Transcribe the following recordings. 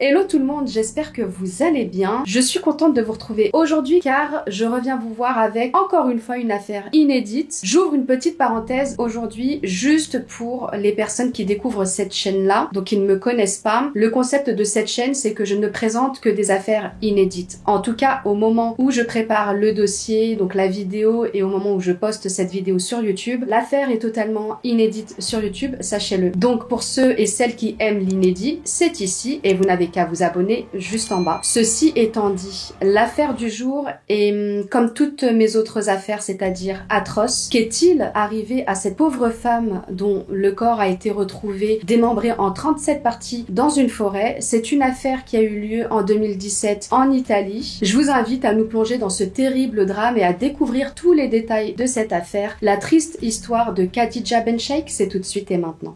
Hello tout le monde, j'espère que vous allez bien. Je suis contente de vous retrouver aujourd'hui car je reviens vous voir avec encore une fois une affaire inédite. J'ouvre une petite parenthèse aujourd'hui juste pour les personnes qui découvrent cette chaîne-là, donc qui ne me connaissent pas. Le concept de cette chaîne, c'est que je ne présente que des affaires inédites. En tout cas, au moment où je prépare le dossier, donc la vidéo, et au moment où je poste cette vidéo sur YouTube, l'affaire est totalement inédite sur YouTube, sachez-le. Donc pour ceux et celles qui aiment l'inédit, c'est ici et vous n'avez qu'à vous abonner juste en bas. Ceci étant dit, l'affaire du jour est comme toutes mes autres affaires, c'est-à-dire atroce. Qu'est-il arrivé à cette pauvre femme dont le corps a été retrouvé démembré en 37 parties dans une forêt? C'est une affaire qui a eu lieu en 2017 en Italie. Je vous invite à nous plonger dans ce terrible drame et à découvrir tous les détails de cette affaire. La triste histoire de Khadija Bencheikh, c'est tout de suite et maintenant.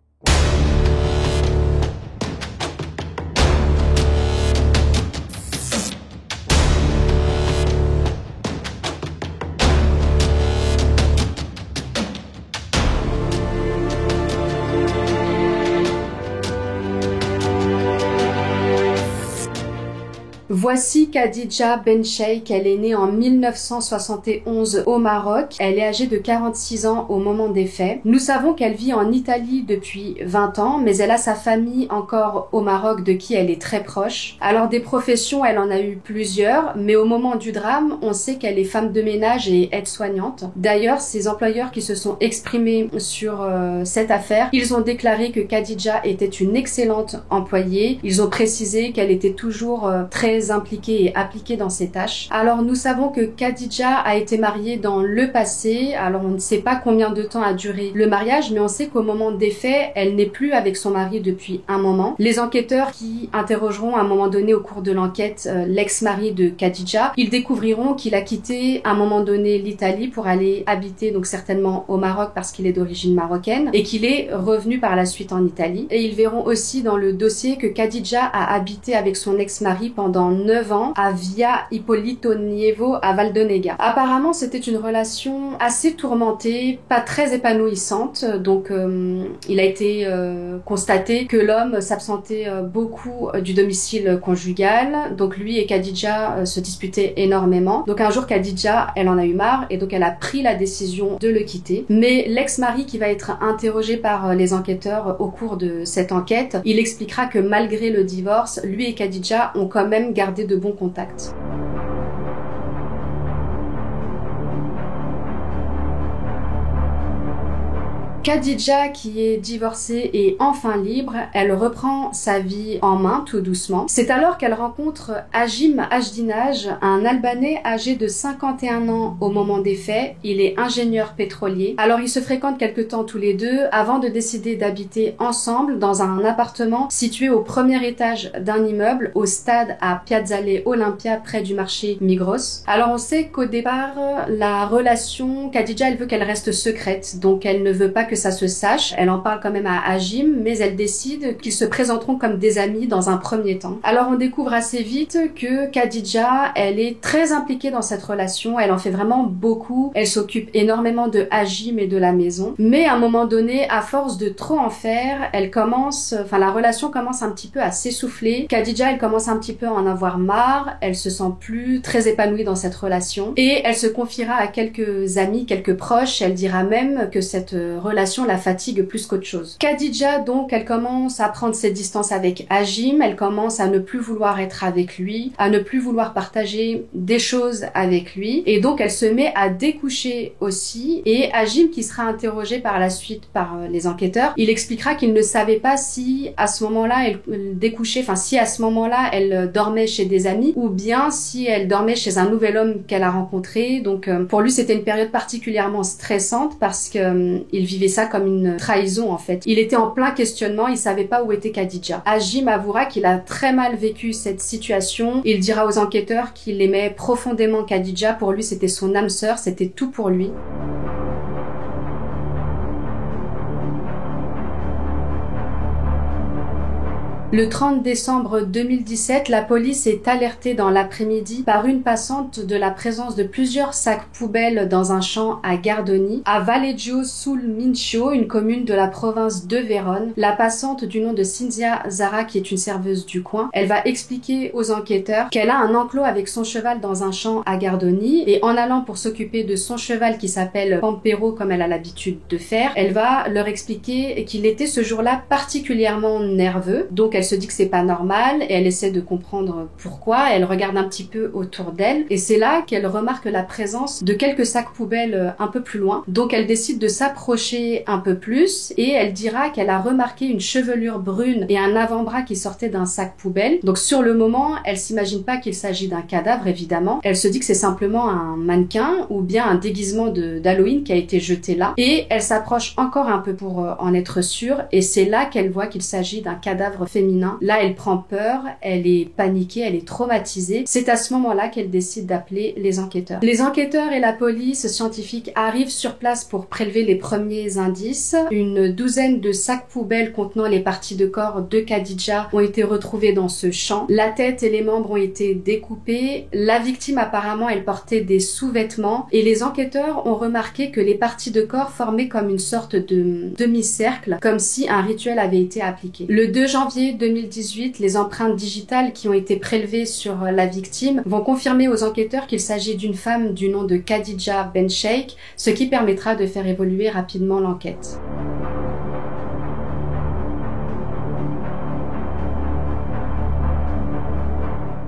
Voici Khadija Bencheikh, elle est née en 1971 au Maroc, elle est âgée de 46 ans au moment des faits. Nous savons qu'elle vit en Italie depuis 20 ans, mais elle a sa famille encore au Maroc de qui elle est très proche. Alors des professions, elle en a eu plusieurs, mais au moment du drame, on sait qu'elle est femme de ménage et aide-soignante. D'ailleurs, ces employeurs qui se sont exprimés sur cette affaire, ils ont déclaré que Khadija était une excellente employée. Ils ont précisé qu'elle était toujours très impliquée et appliquée dans ses tâches. Alors nous savons que Khadija a été mariée dans le passé, alors on ne sait pas combien de temps a duré le mariage, mais on sait qu'au moment des faits, elle n'est plus avec son mari depuis un moment. Les enquêteurs qui interrogeront à un moment donné au cours de l'enquête l'ex-mari de Khadija, ils découvriront qu'il a quitté à un moment donné l'Italie pour aller habiter donc certainement au Maroc parce qu'il est d'origine marocaine et qu'il est revenu par la suite en Italie. Et ils verront aussi dans le dossier que Khadija a habité avec son ex-mari pendant 9 ans à Via Ippolito Nievo à Valdonega. Apparemment, c'était une relation assez tourmentée, pas très épanouissante. Donc, il a été constaté que l'homme s'absentait beaucoup du domicile conjugal. Donc, lui et Khadija se disputaient énormément. Donc, un jour, Khadija, elle en a eu marre et donc elle a pris la décision de le quitter. Mais l'ex-mari qui va être interrogé par les enquêteurs au cours de cette enquête, il expliquera que malgré le divorce, lui et Khadija ont quand même gardé de bons contacts. Khadija, qui est divorcée et enfin libre, elle reprend sa vie en main tout doucement. C'est alors qu'elle rencontre Hajim Hajdinaj, un Albanais âgé de 51 ans au moment des faits. Il est ingénieur pétrolier. Alors ils se fréquentent quelque temps tous les deux avant de décider d'habiter ensemble dans un appartement situé au premier étage d'un immeuble au stade à Piazzale Olympia près du marché Migros. Alors on sait qu'au départ, la relation, Khadija, elle veut qu'elle reste secrète, donc elle ne veut pas que ça se sache. Elle en parle quand même à Hajim, mais elle décide qu'ils se présenteront comme des amis dans un premier temps. Alors on découvre assez vite que Khadija, elle est très impliquée dans cette relation, elle en fait vraiment beaucoup, elle s'occupe énormément de Hajim et de la maison, mais à un moment donné, à force de trop en faire, la relation commence un petit peu à s'essouffler. Khadija, elle commence un petit peu à en avoir marre, elle se sent plus très épanouie dans cette relation, et elle se confiera à quelques amis, quelques proches, elle dira même que cette relation la fatigue plus qu'autre chose. Khadija, donc, elle commence à prendre ses distances avec Hajim, elle commence à ne plus vouloir être avec lui, à ne plus vouloir partager des choses avec lui, et donc elle se met à découcher aussi, et Hajim, qui sera interrogé par la suite par les enquêteurs, il expliquera qu'il ne savait pas si à ce moment-là elle découchait, enfin si à ce moment-là elle dormait chez des amis, ou bien si elle dormait chez un nouvel homme qu'elle a rencontré. Donc pour lui c'était une période particulièrement stressante parce que il vivait ça comme une trahison en fait. Il était en plein questionnement, il savait pas où était Khadija. Hajim avouera qu'il a très mal vécu cette situation. Il dira aux enquêteurs qu'il aimait profondément Khadija. Pour lui, c'était son âme sœur, c'était tout pour lui. Le 30 décembre 2017, la police est alertée dans l'après-midi par une passante de la présence de plusieurs sacs poubelles dans un champ à Gardoni, à Valleggio sul Mincio, une commune de la province de Vérone. La passante du nom de Cynthia Zara, qui est une serveuse du coin, elle va expliquer aux enquêteurs qu'elle a un enclos avec son cheval dans un champ à Gardoni, et en allant pour s'occuper de son cheval qui s'appelle Pampero comme elle a l'habitude de faire, elle va leur expliquer qu'il était ce jour-là particulièrement nerveux. Donc elle se dit que c'est pas normal et elle essaie de comprendre pourquoi. Elle regarde un petit peu autour d'elle et c'est là qu'elle remarque la présence de quelques sacs poubelles un peu plus loin. Donc elle décide de s'approcher un peu plus et elle dira qu'elle a remarqué une chevelure brune et un avant-bras qui sortaient d'un sac poubelle. Donc sur le moment, elle s'imagine pas qu'il s'agit d'un cadavre évidemment. Elle se dit que c'est simplement un mannequin ou bien un déguisement d'Halloween qui a été jeté là. Et elle s'approche encore un peu pour en être sûre et c'est là qu'elle voit qu'il s'agit d'un cadavre féminin. Là, elle prend peur, elle est paniquée, elle est traumatisée. C'est à ce moment-là qu'elle décide d'appeler les enquêteurs. Les enquêteurs et la police scientifique arrivent sur place pour prélever les premiers indices. Une douzaine de sacs poubelles contenant les parties de corps de Khadija ont été retrouvés dans ce champ. La tête et les membres ont été découpés. La victime, apparemment, elle portait des sous-vêtements et les enquêteurs ont remarqué que les parties de corps formaient comme une sorte de demi-cercle, comme si un rituel avait été appliqué. Le 2 janvier 2018, les empreintes digitales qui ont été prélevées sur la victime vont confirmer aux enquêteurs qu'il s'agit d'une femme du nom de Khadija Ben Sheikh, ce qui permettra de faire évoluer rapidement l'enquête.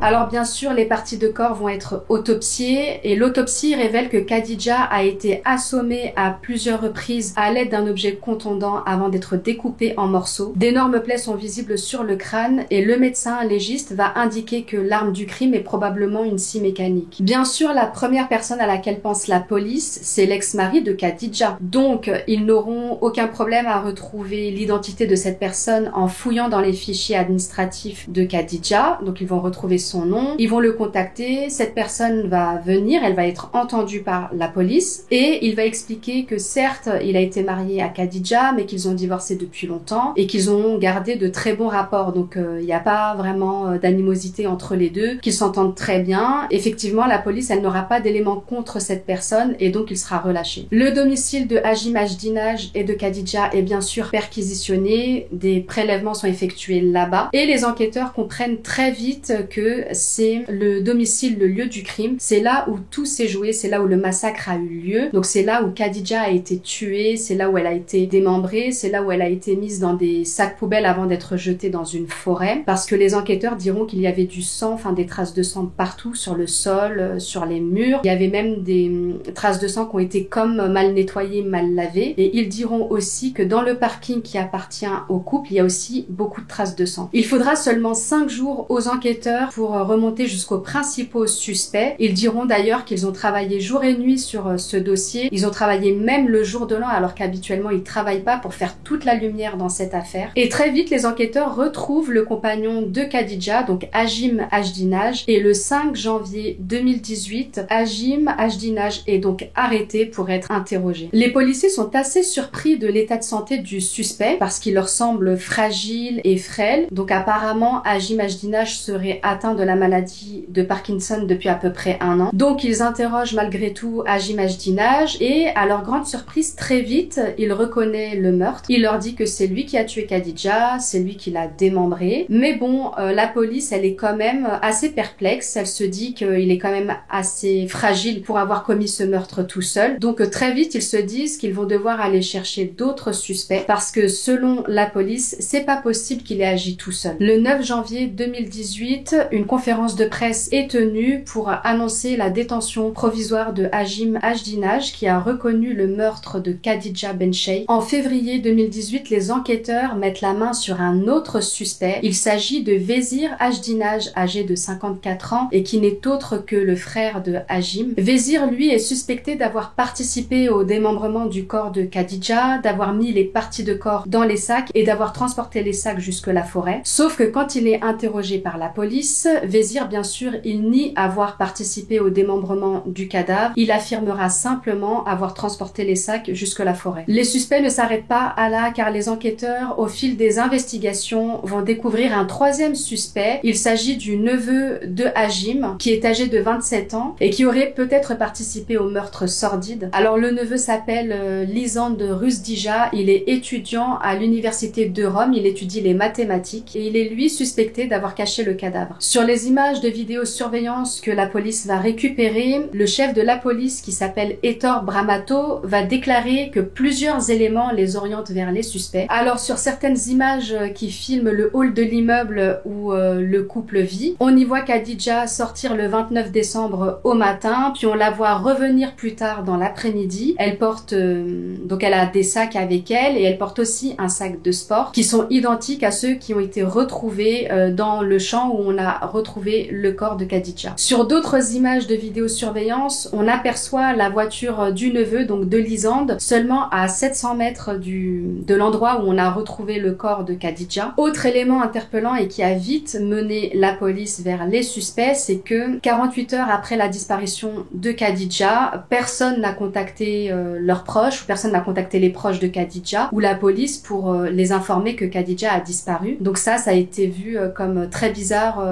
Alors bien sûr, les parties de corps vont être autopsiées et l'autopsie révèle que Khadija a été assommée à plusieurs reprises à l'aide d'un objet contondant avant d'être découpée en morceaux. D'énormes plaies sont visibles sur le crâne et le médecin légiste va indiquer que l'arme du crime est probablement une scie mécanique. Bien sûr, la première personne à laquelle pense la police, c'est l'ex-mari de Khadija. Donc, ils n'auront aucun problème à retrouver l'identité de cette personne en fouillant dans les fichiers administratifs de Khadija. Donc, ils vont retrouver son nom, ils vont le contacter, cette personne va venir, elle va être entendue par la police et il va expliquer que certes il a été marié à Khadija mais qu'ils ont divorcé depuis longtemps et qu'ils ont gardé de très bons rapports, donc il n'y a pas vraiment d'animosité entre les deux, qu'ils s'entendent très bien. Effectivement, la police elle n'aura pas d'éléments contre cette personne et donc il sera relâché. Le domicile de Hajim Ajdinaj et de Khadija est bien sûr perquisitionné, des prélèvements sont effectués là-bas et les enquêteurs comprennent très vite que c'est le domicile, le lieu du crime. C'est là où tout s'est joué, c'est là où le massacre a eu lieu. Donc c'est là où Khadija a été tuée, c'est là où elle a été démembrée, c'est là où elle a été mise dans des sacs poubelles avant d'être jetée dans une forêt. Parce que les enquêteurs diront qu'il y avait du sang, enfin des traces de sang partout sur le sol, sur les murs. Il y avait même des traces de sang qui ont été comme mal nettoyées, mal lavées. Et ils diront aussi que dans le parking qui appartient au couple, il y a aussi beaucoup de traces de sang. Il faudra seulement 5 jours aux enquêteurs pour remonter jusqu'aux principaux suspects. Ils diront d'ailleurs qu'ils ont travaillé jour et nuit sur ce dossier. Ils ont travaillé même le jour de l'an alors qu'habituellement ils travaillent pas pour faire toute la lumière dans cette affaire. Et très vite, les enquêteurs retrouvent le compagnon de Khadija, donc Hajim Ajdinaj. Et le 5 janvier 2018, Hajim Ajdinaj est donc arrêté pour être interrogé. Les policiers sont assez surpris de l'état de santé du suspect parce qu'il leur semble fragile et frêle. Donc apparemment, Hajim Ajdinaj serait atteint de la maladie de Parkinson depuis à peu près 1 an. Donc ils interrogent malgré tout Hajim Ajdinaj et à leur grande surprise, très vite, il reconnaît le meurtre. Il leur dit que c'est lui qui a tué Khadija, c'est lui qui l'a démembrée. Mais bon, la police, elle est quand même assez perplexe. Elle se dit qu'il est quand même assez fragile pour avoir commis ce meurtre tout seul. Donc très vite, ils se disent qu'ils vont devoir aller chercher d'autres suspects parce que selon la police, c'est pas possible qu'il ait agi tout seul. Le 9 janvier 2018, une conférence de presse est tenue pour annoncer la détention provisoire de Hajim Ajdinaj qui a reconnu le meurtre de Khadija Ben Sheikh. En février 2018, les enquêteurs mettent la main sur un autre suspect. Il s'agit de Vezir Ajdinaj, âgé de 54 ans et qui n'est autre que le frère de Hajim. Vezir, lui, est suspecté d'avoir participé au démembrement du corps de Khadija, d'avoir mis les parties de corps dans les sacs et d'avoir transporté les sacs jusque la forêt. Sauf que quand il est interrogé par la police, Vézir, bien sûr, il nie avoir participé au démembrement du cadavre. Il affirmera simplement avoir transporté les sacs jusque la forêt. Les suspects ne s'arrêtent pas à là car les enquêteurs, au fil des investigations, vont découvrir un troisième suspect. Il s'agit du neveu de Hajim, qui est âgé de 27 ans et qui aurait peut-être participé au meurtre sordide. Alors le neveu s'appelle Lisand Ruzdija, il est étudiant à l'université de Rome, il étudie les mathématiques et il est lui suspecté d'avoir caché le cadavre. Sur les images de vidéosurveillance que la police va récupérer, le chef de la police qui s'appelle Ettore Bramato va déclarer que plusieurs éléments les orientent vers les suspects. Alors sur certaines images qui filment le hall de l'immeuble où le couple vit, on y voit Khadija sortir le 29 décembre au matin, puis on la voit revenir plus tard dans l'après-midi. Elle porte donc elle a des sacs avec elle et elle porte aussi un sac de sport qui sont identiques à ceux qui ont été retrouvés dans le champ où on a retrouvé le corps de Khadija. Sur d'autres images de vidéosurveillance, on aperçoit la voiture du neveu, donc de Lisande, seulement à 700 mètres de l'endroit où on a retrouvé le corps de Khadija. Autre élément interpellant et qui a vite mené la police vers les suspects, c'est que 48 heures après la disparition de Khadija, personne n'a contacté leurs proches, ou personne n'a contacté les proches de Khadija ou la police pour les informer que Khadija a disparu. Donc ça a été vu comme très bizarre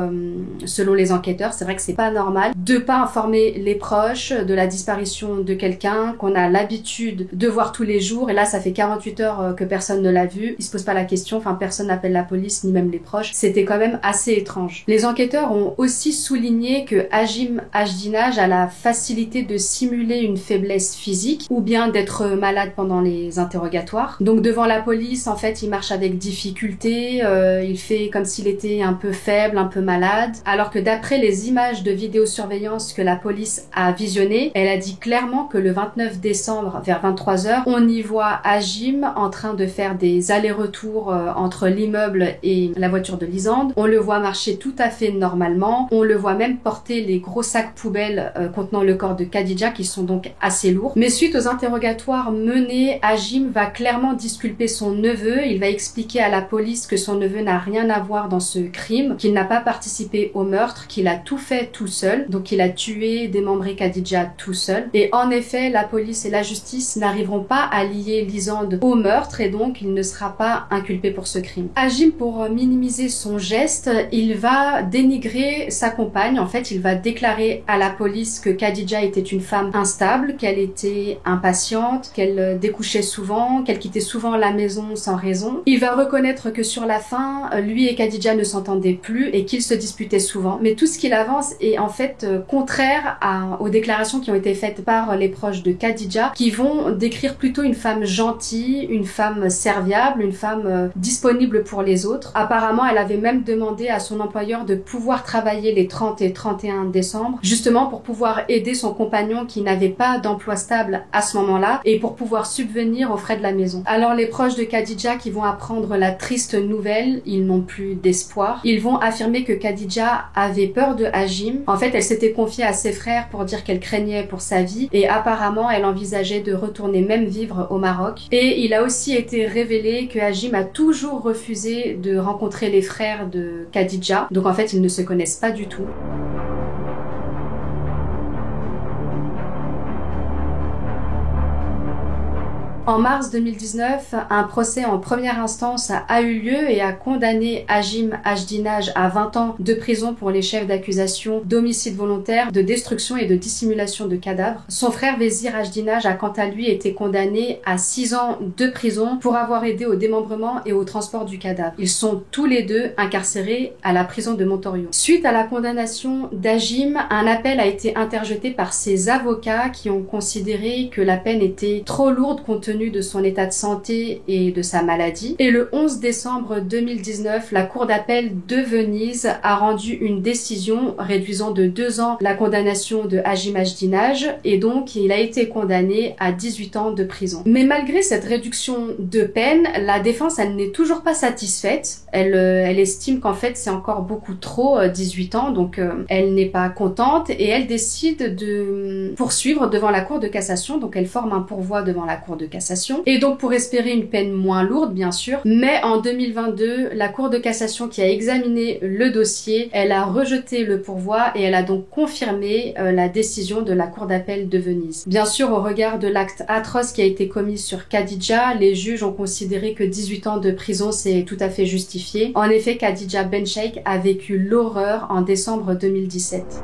selon les enquêteurs. C'est vrai que c'est pas normal de pas informer les proches de la disparition de quelqu'un qu'on a l'habitude de voir tous les jours, et là ça fait 48 heures que personne ne l'a vu. Ils se posent pas la question, enfin personne n'appelle la police ni même les proches. C'était quand même assez étrange. Les enquêteurs ont aussi souligné que Hajim Hajdinaj a la facilité de simuler une faiblesse physique ou bien d'être malade pendant les interrogatoires. Donc devant la police, en fait, il marche avec difficulté, il fait comme s'il était un peu faible, un peu malade, alors que d'après les images de vidéosurveillance que la police a visionnées, elle a dit clairement que le 29 décembre, vers 23h, on y voit Hajim en train de faire des allers-retours entre l'immeuble et la voiture de Lisande. On le voit marcher tout à fait normalement, on le voit même porter les gros sacs poubelles contenant le corps de Khadija qui sont donc assez lourds. Mais suite aux interrogatoires menés, Hajim va clairement disculper son neveu, il va expliquer à la police que son neveu n'a rien à voir dans ce crime, qu'il n'a pas participé au meurtre, qu'il a tout fait tout seul, donc il a tué, démembré Khadija tout seul. Et en effet, la police et la justice n'arriveront pas à lier Lisande au meurtre et donc il ne sera pas inculpé pour ce crime. Hajim, pour minimiser son geste, il va dénigrer sa compagne. En fait, il va déclarer à la police que Khadija était une femme instable, qu'elle était impatiente, qu'elle découchait souvent, qu'elle quittait souvent la maison sans raison. Il va reconnaître que sur la fin, lui et Khadija ne s'entendaient plus et qu'ils se disputaient souvent. Mais tout ce qu'il avance est en fait contraire aux déclarations qui ont été faites par les proches de Khadija, qui vont décrire plutôt une femme gentille, une femme serviable, une femme disponible pour les autres. Apparemment, elle avait même demandé à son employeur de pouvoir travailler les 30 et 31 décembre, justement pour pouvoir aider son compagnon qui n'avait pas d'emploi stable à ce moment-là et pour pouvoir subvenir aux frais de la maison. Alors les proches de Khadija qui vont apprendre la triste nouvelle, ils n'ont plus d'espoir. Ils vont affirmer que Khadija avait peur de Hajim. En fait, elle s'était confiée à ses frères pour dire qu'elle craignait pour sa vie et apparemment elle envisageait de retourner même vivre au Maroc. Et il a aussi été révélé que Hajim a toujours refusé de rencontrer les frères de Khadija. Donc en fait, ils ne se connaissent pas du tout. En mars 2019, un procès en première instance a eu lieu et a condamné Hajim Hajdinaj à 20 ans de prison pour les chefs d'accusation d'homicide volontaire, de destruction et de dissimulation de cadavres. Son frère Vézir Hajdinaj a quant à lui été condamné à 6 ans de prison pour avoir aidé au démembrement et au transport du cadavre. Ils sont tous les deux incarcérés à la prison de Montorio. Suite à la condamnation d'Hajim, un appel a été interjeté par ses avocats qui ont considéré que la peine était trop lourde compte tenu de son état de santé et de sa maladie. Et le 11 décembre 2019, la Cour d'appel de Venise a rendu une décision réduisant de 2 ans la condamnation de Hajim Hajdinaj et donc il a été condamné à 18 ans de prison. Mais malgré cette réduction de peine, la défense elle n'est toujours pas satisfaite. Elle estime qu'en fait c'est encore beaucoup trop, 18 ans, donc elle n'est pas contente et elle décide de poursuivre devant la Cour de cassation, donc elle forme un pourvoi devant la Cour de cassation. cassation, et donc pour espérer une peine moins lourde bien sûr, mais en 2022, la Cour de cassation qui a examiné le dossier, elle a rejeté le pourvoi et elle a donc confirmé la décision de la Cour d'appel de Venise. Bien sûr, au regard de l'acte atroce qui a été commis sur Khadija, les juges ont considéré que 18 ans de prison c'est tout à fait justifié. En effet, Khadija Bencheikh a vécu l'horreur en décembre 2017.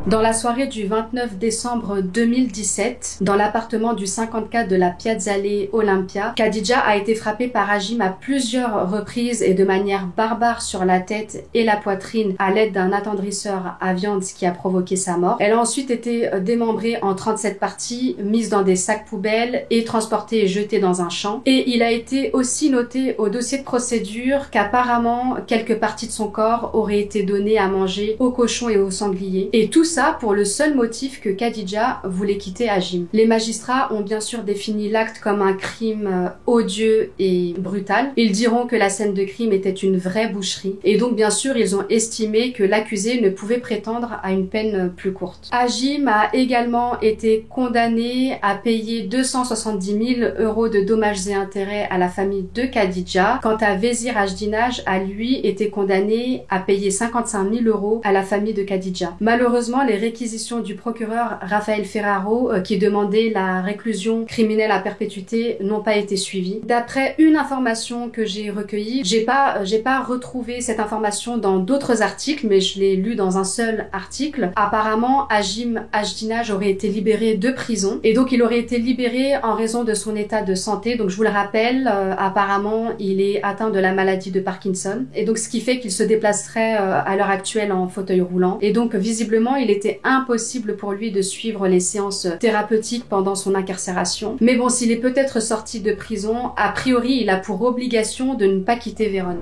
Dans la soirée du 29 décembre 2017, dans l'appartement du 54 de la Piazzale Olympia, Khadija a été frappée par Hajim à plusieurs reprises et de manière barbare sur la tête et la poitrine à l'aide d'un attendrisseur à viande qui a provoqué sa mort. Elle a ensuite été démembrée en 37 parties, mise dans des sacs poubelles et transportée et jetée dans un champ. Et il a été aussi noté au dossier de procédure qu'apparemment quelques parties de son corps auraient été données à manger aux cochons et aux sangliers. Et tout ça pour le seul motif que Khadija voulait quitter Hajim. Les magistrats ont bien sûr défini l'acte comme un crime odieux et brutal. Ils diront que la scène de crime était une vraie boucherie. Et donc bien sûr, ils ont estimé que l'accusé ne pouvait prétendre à une peine plus courte. Hajim a également été condamné à payer 270 000 € de dommages et intérêts à la famille de Khadija. Quant à Vezir Hajdinaj, a lui été condamné à payer 55 000 € à la famille de Khadija. Malheureusement, les réquisitions du procureur Raphaël Ferraro, qui demandait la réclusion criminelle à perpétuité, n'ont pas été suivies. D'après une information que j'ai recueillie, j'ai pas retrouvé cette information dans d'autres articles, mais je l'ai lu dans un seul article. Apparemment, Hajim Hajdinaj aurait été libéré de prison, et donc il aurait été libéré en raison de son état de santé. Donc je vous le rappelle, apparemment il est atteint de la maladie de Parkinson, et donc ce qui fait qu'il se déplacerait à l'heure actuelle en fauteuil roulant. Et donc visiblement il était impossible pour lui de suivre les séances thérapeutiques pendant son incarcération. Mais bon, s'il est peut-être sorti de prison, a priori il a pour obligation de ne pas quitter Vérone.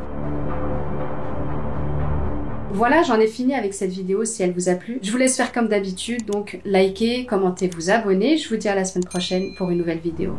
Voilà, j'en ai fini avec cette vidéo si elle vous a plu. Je vous laisse faire comme d'habitude, donc likez, commentez, vous abonnez. Je vous dis à la semaine prochaine pour une nouvelle vidéo.